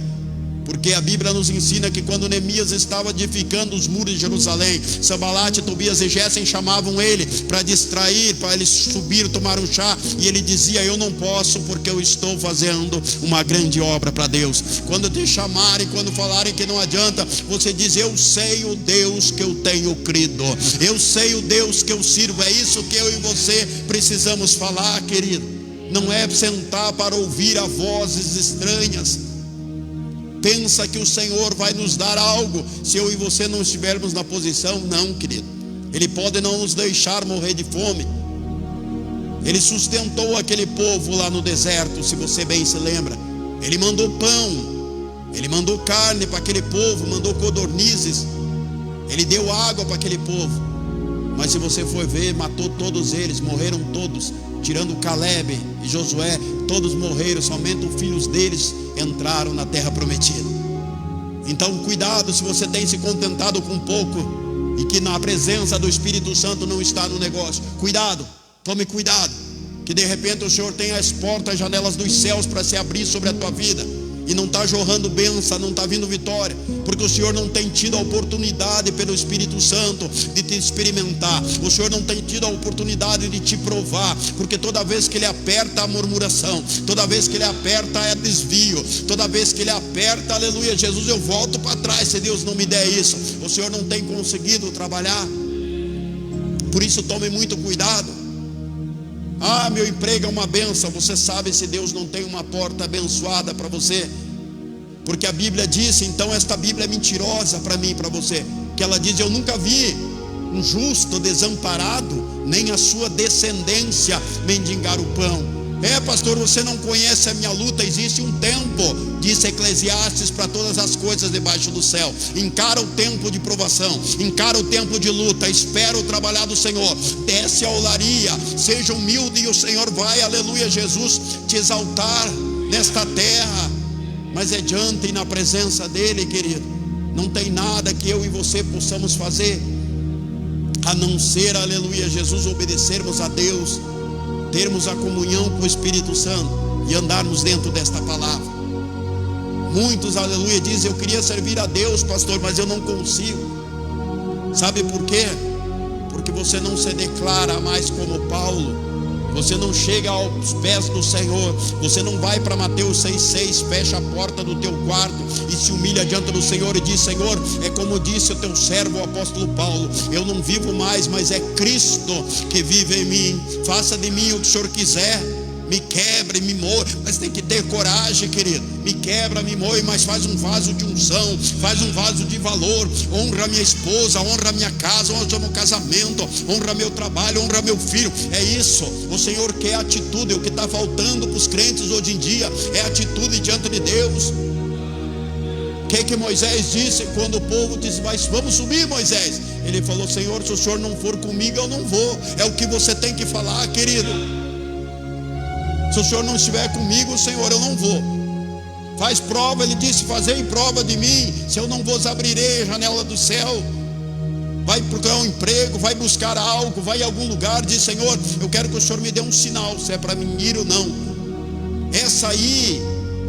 porque a Bíblia nos ensina que quando Neemias estava edificando os muros de Jerusalém, Sambalate, Tobias e Gésem chamavam ele para distrair, para ele subir, tomar um chá, e ele dizia, eu não posso porque eu estou fazendo uma grande obra para Deus. Quando te chamarem, quando falarem que não adianta, você diz, eu sei o Deus que eu tenho crido, eu sei o Deus que eu sirvo. É isso que eu e você precisamos falar, querido. Não é sentar para ouvir a vozes estranhas. Pensa que o Senhor vai nos dar algo se eu e você não estivermos na posição? Não, querido. Ele pode não nos deixar morrer de fome. Ele sustentou aquele povo lá no deserto, se você bem se lembra. Ele mandou pão, Ele mandou carne para aquele povo, mandou codornizes, Ele deu água para aquele povo. Mas se você for ver, matou todos eles, morreram todos, tirando Caleb e Josué, todos morreram, somente os filhos deles entraram na terra prometida. Então cuidado se você tem se contentado com pouco e que na presença do Espírito Santo não está no negócio. Cuidado, tome cuidado, que de repente o Senhor tem as portas, as janelas dos céus para se abrir sobre a tua vida e não está jorrando bênção, não está vindo vitória, porque o Senhor não tem tido a oportunidade pelo Espírito Santo de te experimentar. O Senhor não tem tido a oportunidade de te provar, porque toda vez que Ele aperta a murmuração, toda vez que Ele aperta é desvio, toda vez que Ele aperta, aleluia, Jesus, eu volto para trás se Deus não me der isso. O Senhor não tem conseguido trabalhar. Por isso tome muito cuidado. Ah, meu emprego é uma bênção. Você sabe se Deus não tem uma porta abençoada para você? Porque a Bíblia diz, então esta Bíblia é mentirosa para mim e para você, que ela diz: eu nunca vi um justo desamparado, nem a sua descendência mendigar o pão. É, pastor, você não conhece a minha luta. Existe um tempo, disse Eclesiastes, para todas as coisas debaixo do céu. Encara o tempo de provação, encara o tempo de luta, espera o trabalhar do Senhor, desce a olaria, seja humilde e o Senhor vai, aleluia, Jesus, te exaltar nesta terra. Mas é diante e na presença dEle, querido, não tem nada que eu e você possamos fazer a não ser, aleluia, Jesus, obedecermos a Deus, termos a comunhão com o Espírito Santo e andarmos dentro desta palavra. Muitos, aleluia, dizem: eu queria servir a Deus, pastor, mas eu não consigo. Sabe por quê? Porque você não se declara mais como Paulo, você não chega aos pés do Senhor, você não vai para Mateus 6,6, fecha a porta do teu quarto e se humilha diante do Senhor e diz: Senhor, é como disse o teu servo, o apóstolo Paulo, eu não vivo mais, mas é Cristo que vive em mim. Faça de mim o que o Senhor quiser, me quebre, me moe, mas tem que ter coragem, querido. Me quebra, me moe, mas faz um vaso de unção, faz um vaso de valor. Honra minha esposa, honra minha casa, honra meu casamento, honra meu trabalho, honra meu filho. É isso, o Senhor quer atitude. O que está faltando para os crentes hoje em dia é atitude diante de Deus. O que Moisés disse quando o povo disse: mas vamos subir, Moisés? Ele falou: Senhor, se o Senhor não for comigo, eu não vou. É o que você tem que falar, querido. Se o Senhor não estiver comigo, Senhor, eu não vou. Faz prova, Ele disse: fazei prova de mim, se eu não vos abrirei a janela do céu. Vai procurar um emprego, vai buscar algo, vai em algum lugar, diz: Senhor, eu quero que o Senhor me dê um sinal, se é para mim ir ou não. Essa aí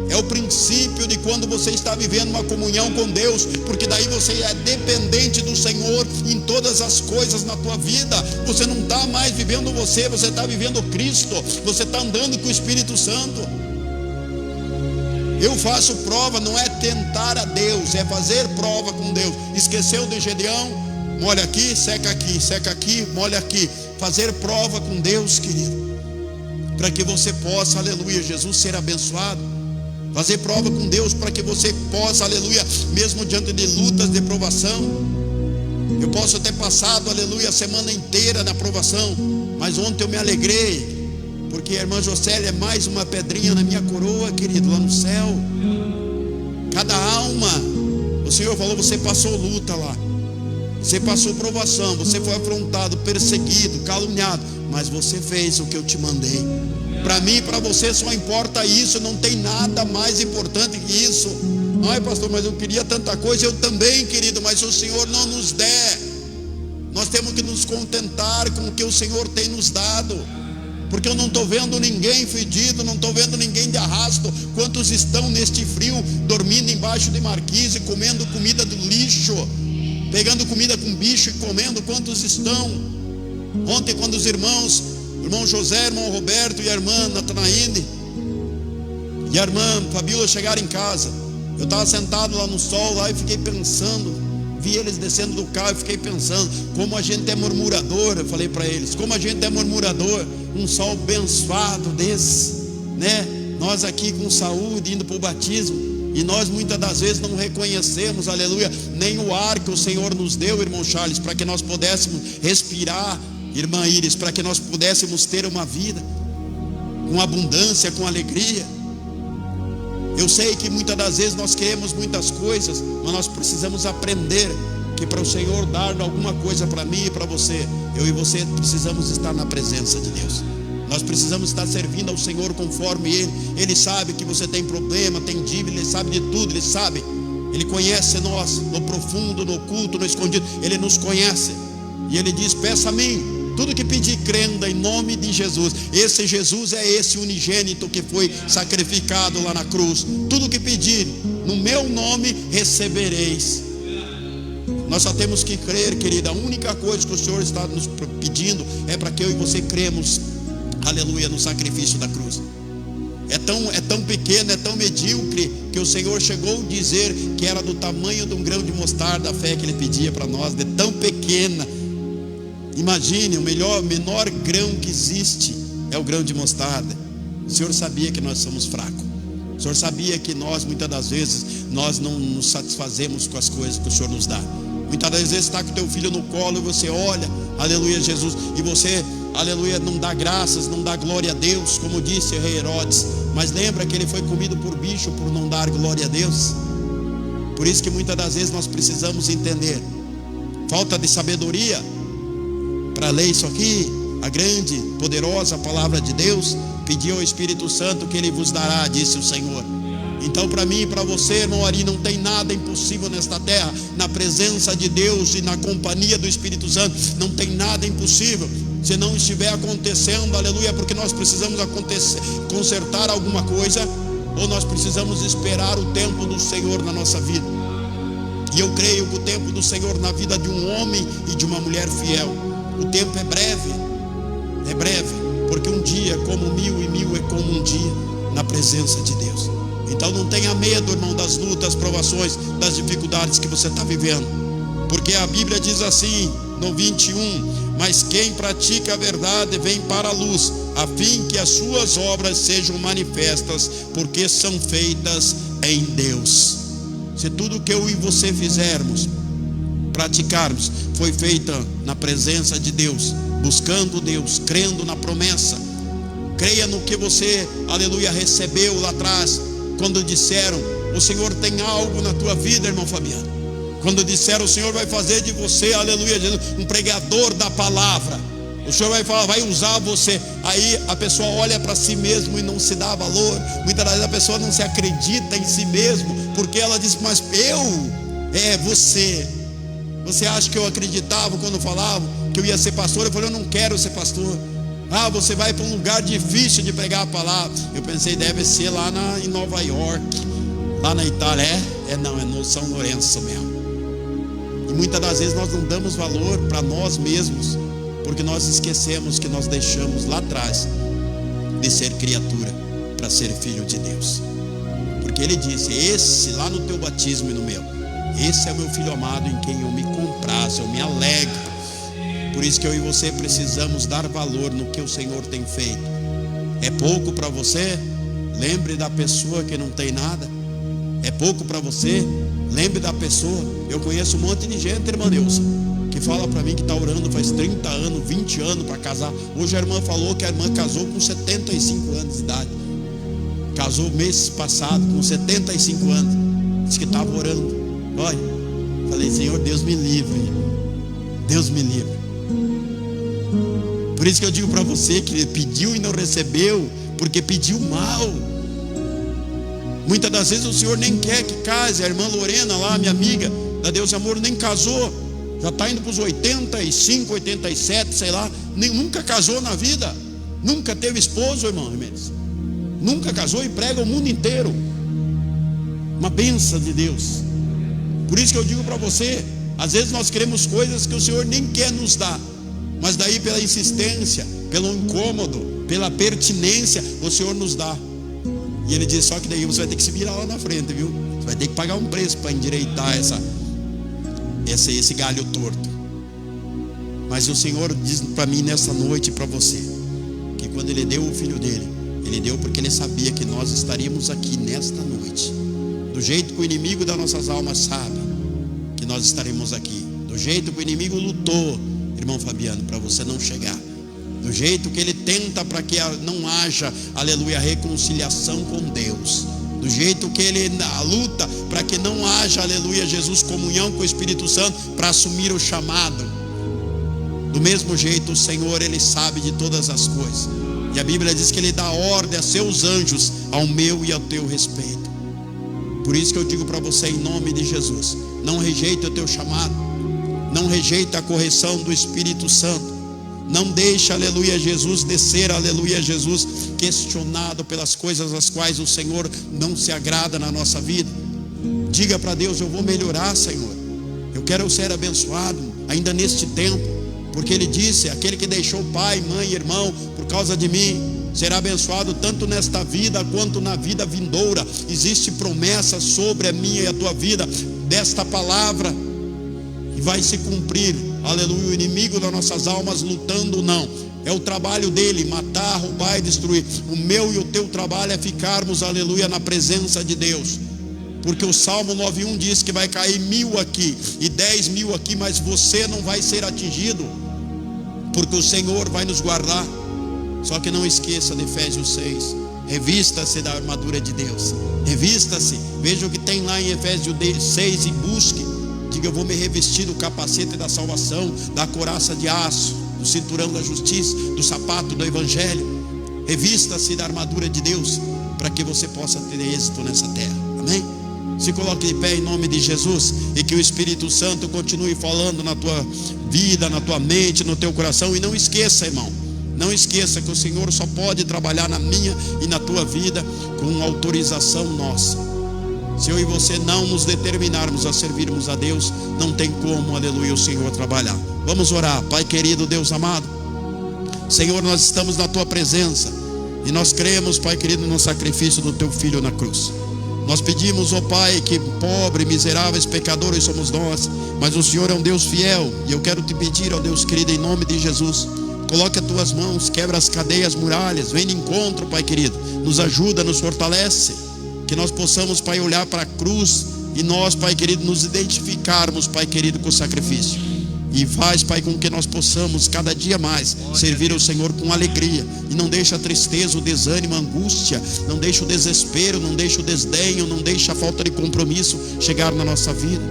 é o princípio de quando você está vivendo uma comunhão com Deus, porque daí você é dependente do Senhor em todas as coisas na tua vida. Você não está mais vivendo você está vivendo Cristo, você está andando com o Espírito Santo. Eu faço prova, não é tentar a Deus, é fazer prova com Deus. Esqueceu de Gedeão? Molha aqui, seca aqui, molha aqui. Fazer prova com Deus, querido, para que você possa, aleluia, Jesus, ser abençoado. Fazer prova com Deus para que você possa, aleluia, mesmo diante de lutas, de provação. Eu posso ter passado, aleluia, a semana inteira na provação, mas ontem eu me alegrei, porque a irmã Jocélia é mais uma pedrinha na minha coroa, querido, lá no céu. Cada alma, o Senhor falou: você passou luta lá, você passou provação, você foi afrontado, perseguido, caluniado, mas você fez o que eu te mandei. Para mim e para você só importa isso, não tem nada mais importante que isso. Ai, pastor, mas eu queria tanta coisa. Eu também, querido, mas se o Senhor não nos der, nós temos que nos contentar com o que o Senhor tem nos dado. Porque eu não estou vendo ninguém fedido, não estou vendo ninguém de arrasto. Quantos estão neste frio, dormindo embaixo de marquise, comendo comida do lixo, pegando comida com bicho e comendo? Quantos estão? Ontem, quando os irmão José, irmão Roberto e a irmã Natanaíne e a irmã Fabíola chegaram em casa, eu estava sentado lá no sol lá e fiquei pensando, vi eles descendo do carro e fiquei pensando como a gente é murmurador. Eu falei para eles: como a gente é murmurador, um sol abençoado desse, né? Nós aqui com saúde, indo para o batismo, e nós muitas das vezes não reconhecemos, aleluia, nem o ar que o Senhor nos deu, irmão Charles, para que nós pudéssemos respirar, irmã Iris, para que nós pudéssemos ter uma vida com abundância, com alegria. Eu sei que muitas das vezes nós queremos muitas coisas, mas nós precisamos aprender que para o Senhor dar alguma coisa para mim e para você, eu e você precisamos estar na presença de Deus. Nós precisamos estar servindo ao Senhor conforme Ele. Ele sabe que você tem problema, tem dívida, Ele sabe de tudo, Ele sabe. Ele conhece nós, no profundo, no oculto, no escondido. Ele nos conhece. E Ele diz: peça a mim tudo que pedir, crendo em nome de Jesus. Esse Jesus é esse unigênito que foi sacrificado lá na cruz. Tudo que pedir no meu nome recebereis. Nós só temos que crer, querida. A única coisa que o Senhor está nos pedindo é para que eu e você cremos, aleluia, no sacrifício da cruz. É tão pequeno, é tão medíocre, que o Senhor chegou a dizer que era do tamanho de um grão de mostarda a fé que Ele pedia para nós, de tão pequena. Imagine, o menor grão que existe é o grão de mostarda. O Senhor sabia que nós somos fracos. O Senhor sabia que nós, muitas das vezes, nós não nos satisfazemos com as coisas que o Senhor nos dá. Muitas das vezes está com o teu filho no colo e você olha, aleluia, Jesus, e você, aleluia, não dá graças, não dá glória a Deus, como disse o rei Herodes. Mas lembra que ele foi comido por bicho por não dar glória a Deus. Por isso que muitas das vezes nós precisamos entender. Falta de sabedoria para ler isso aqui. A grande, poderosa palavra de Deus. Pediu ao Espírito Santo que Ele vos dará, disse o Senhor. Então para mim e para você, irmão Ari, não tem nada impossível nesta terra. Na presença de Deus e na companhia do Espírito Santo, não tem nada impossível. Se não estiver acontecendo, aleluia, porque nós precisamos consertar alguma coisa, ou nós precisamos esperar o tempo do Senhor na nossa vida. E eu creio que o tempo do Senhor na vida de um homem e de uma mulher fiel, o tempo é breve, porque um dia é como 1000 e 1000 é como um dia na presença de Deus. Então não tenha medo, irmão, das lutas, provações, das dificuldades que você está vivendo, porque a Bíblia diz assim no 21: mas quem pratica a verdade vem para a luz, a fim que as suas obras sejam manifestas, porque são feitas em Deus. Se tudo que eu e você fizermos, praticarmos, foi feita na presença de Deus, buscando Deus, crendo na promessa, creia no que você, aleluia, recebeu lá atrás, quando disseram: o Senhor tem algo na tua vida, irmão Fabiano. Quando disseram: o Senhor vai fazer de você, aleluia, Jesus, um pregador da palavra, o Senhor vai falar, vai usar você. Aí a pessoa olha para si mesmo e não se dá valor. Muitas vezes a pessoa não se acredita em si mesmo, porque ela diz: mas você acha que eu acreditava quando falavam que eu ia ser pastor? Eu falei: eu não quero ser pastor. Ah, você vai para um lugar difícil de pregar a palavra. Eu pensei: deve ser lá em Nova York, lá na Itália. Não, é no São Lourenço mesmo. E muitas das vezes nós não damos valor para nós mesmos, porque nós esquecemos que nós deixamos lá atrás de ser criatura para ser filho de Deus. Porque Ele disse: esse lá no teu batismo e no meu, esse é o meu filho amado em quem eu me comprazo, eu me alegro. Por isso que eu e você precisamos dar valor no que o Senhor tem feito. É pouco para você? Lembre da pessoa que não tem nada. É pouco para você? Lembre da pessoa. Eu conheço um monte de gente, irmã Neuza, que fala para mim que está orando faz 30 anos, 20 anos para casar. Hoje a irmã falou que a irmã casou com 75 anos de idade. Casou mês passado com 75 anos. Disse que estava orando. Olha, falei: Senhor, Deus me livre. Deus me livre. Por isso que eu digo para você que ele pediu e não recebeu, porque pediu mal. Muitas das vezes o Senhor nem quer que case. A irmã Lorena lá, minha amiga da Deus e Amor, nem casou. Já está indo para os 85, 87, sei lá. Nunca casou na vida. Nunca teve esposo, irmão Jimenez. Nunca casou e prega o mundo inteiro. Uma bênção de Deus. Por isso que eu digo para você, às vezes nós queremos coisas que o Senhor nem quer nos dar, mas daí pela insistência, pelo incômodo, pela pertinência, o Senhor nos dá. E Ele diz: só que daí você vai ter que se virar lá na frente, viu? Você vai ter que pagar um preço para endireitar esse galho torto. Mas o Senhor diz para mim nessa noite e para você, que quando Ele deu o Filho dele, Ele deu porque Ele sabia que nós estaríamos aqui nesta noite. Do jeito que o inimigo das nossas almas sabe que nós estaremos aqui, do jeito que o inimigo lutou, irmão Fabiano, para você não chegar, do jeito que ele tenta para que não haja, aleluia, reconciliação com Deus, do jeito que ele luta para que não haja, aleluia, Jesus, comunhão com o Espírito Santo para assumir o chamado. Do mesmo jeito o Senhor, Ele sabe de todas as coisas, e a Bíblia diz que Ele dá ordem a seus anjos ao meu e ao teu respeito. Por isso que eu digo para você, em nome de Jesus, não rejeite o teu chamado, não rejeite a correção do Espírito Santo, não deixe, aleluia, Jesus descer, aleluia, Jesus, questionado pelas coisas as quais o Senhor não se agrada na nossa vida. Diga para Deus: eu vou melhorar, Senhor, eu quero ser abençoado ainda neste tempo, porque Ele disse: aquele que deixou pai, mãe, irmão por causa de mim será abençoado tanto nesta vida quanto na vida vindoura. Existe promessa sobre a minha e a tua vida desta palavra, e vai se cumprir, aleluia. O inimigo das nossas almas lutando, não, é o trabalho dele, matar, roubar e destruir. O meu e o teu trabalho é ficarmos, aleluia, na presença de Deus, porque o Salmo 9:1 diz que vai cair 1000 aqui e 10.000 aqui, mas você não vai ser atingido, porque o Senhor vai nos guardar. Só que não esqueça de Efésios 6, revista-se da armadura de Deus, revista-se, veja o que tem lá em Efésios 6 e busque. Diga: eu vou me revestir do capacete da salvação, da couraça de aço, do cinturão da justiça, do sapato do evangelho. Revista-se da armadura de Deus, para que você possa ter êxito nessa terra. Amém? Se coloque de pé em nome de Jesus, e que o Espírito Santo continue falando na tua vida, na tua mente, no teu coração. E não esqueça, irmão, não esqueça que o Senhor só pode trabalhar na minha e na tua vida com autorização nossa. Se eu e você não nos determinarmos a servirmos a Deus, não tem como, aleluia, o Senhor trabalhar. Vamos orar. Pai querido, Deus amado, Senhor, nós estamos na tua presença e nós cremos, Pai querido, no sacrifício do teu Filho na cruz. Nós pedimos, ó Pai, que pobre, miseráveis, pecadores somos nós, mas o Senhor é um Deus fiel. E eu quero te pedir, ó Deus querido, em nome de Jesus, coloque as tuas mãos, quebra as cadeias, muralhas, vem de encontro, Pai querido, nos ajuda, nos fortalece, que nós possamos, Pai, olhar para a cruz e nós, Pai querido, nos identificarmos, Pai querido, com o sacrifício. E faz, Pai, com que nós possamos cada dia mais servir ao Senhor com alegria. E não deixa a tristeza, o desânimo, a angústia, não deixa o desespero, não deixa o desdenho, não deixa a falta de compromisso chegar na nossa vida.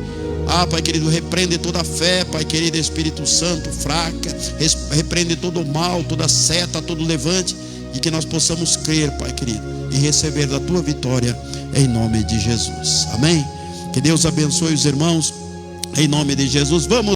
Pai querido, repreende toda a fé, Pai querido, Espírito Santo, fraca. Repreende todo o mal, toda seta, todo levante. E que nós possamos crer, Pai querido, e receber da tua vitória, em nome de Jesus. Amém? Que Deus abençoe os irmãos, em nome de Jesus. Vamos